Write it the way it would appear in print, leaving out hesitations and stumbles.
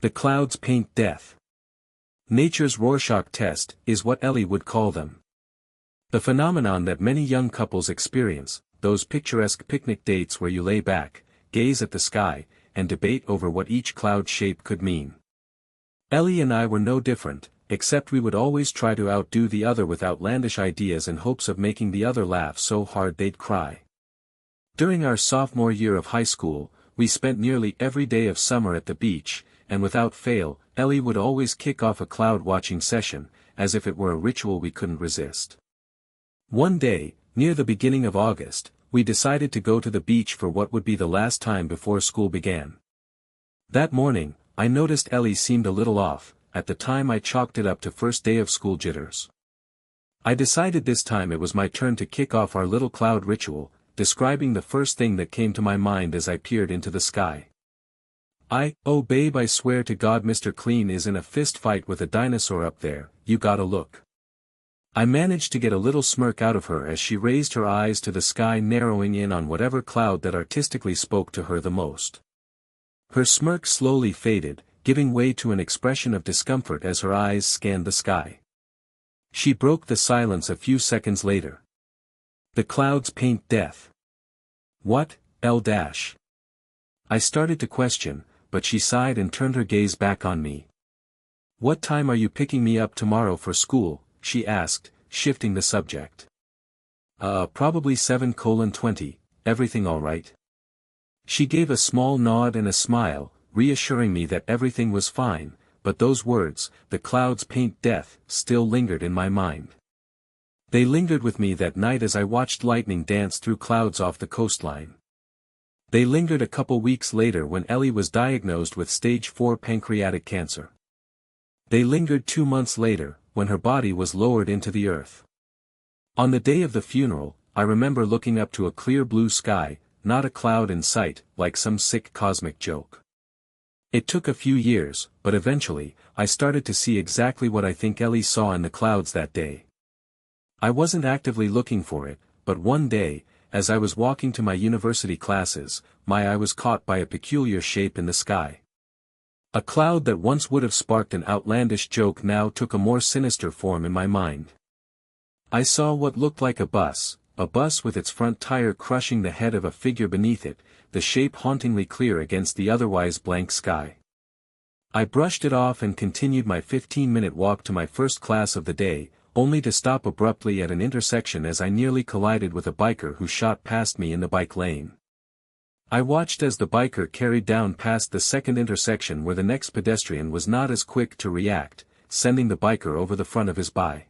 The clouds paint death. Nature's Rorschach test, is what Ellie would call them. The phenomenon that many young couples experience, those picturesque picnic dates where you lay back, gaze at the sky, and debate over what each cloud shape could mean. Ellie and I were no different, except we would always try to outdo the other with outlandish ideas in hopes of making the other laugh so hard they'd cry. During our sophomore year of high school, we spent nearly every day of summer at the beach, and without fail, Ellie would always kick off a cloud-watching session, as if it were a ritual we couldn't resist. One day, near the beginning of August, we decided to go to the beach for what would be the last time before school began. That morning, I noticed Ellie seemed a little off. At the time I chalked it up to first day of school jitters. I decided this time it was my turn to kick off our little cloud ritual, describing the first thing that came to my mind as I peered into the sky. Oh babe, I swear to God Mr. Clean is in a fist fight with a dinosaur up there, you gotta look. I managed to get a little smirk out of her as she raised her eyes to the sky, narrowing in on whatever cloud that artistically spoke to her the most. Her smirk slowly faded, giving way to an expression of discomfort as her eyes scanned the sky. She broke the silence a few seconds later. The clouds paint death. What, L-? I started to question, but she sighed and turned her gaze back on me. What time are you picking me up tomorrow for school? She asked, shifting the subject. Probably 7:20, everything all right? She gave a small nod and a smile, reassuring me that everything was fine, but those words, the clouds paint death, still lingered in my mind. They lingered with me that night as I watched lightning dance through clouds off the coastline. They lingered a couple weeks later when Ellie was diagnosed with stage 4 pancreatic cancer. They lingered 2 months later, when her body was lowered into the earth. On the day of the funeral, I remember looking up to a clear blue sky, not a cloud in sight, like some sick cosmic joke. It took a few years, but eventually, I started to see exactly what I think Ellie saw in the clouds that day. I wasn't actively looking for it, but one day, as I was walking to my university classes, my eye was caught by a peculiar shape in the sky. A cloud that once would have sparked an outlandish joke now took a more sinister form in my mind. I saw what looked like a bus with its front tire crushing the head of a figure beneath it, the shape hauntingly clear against the otherwise blank sky. I brushed it off and continued my 15-minute walk to my first class of the day, only to stop abruptly at an intersection as I nearly collided with a biker who shot past me in the bike lane. I watched as the biker carried down past the second intersection where the next pedestrian was not as quick to react, sending the biker over the front of his bike.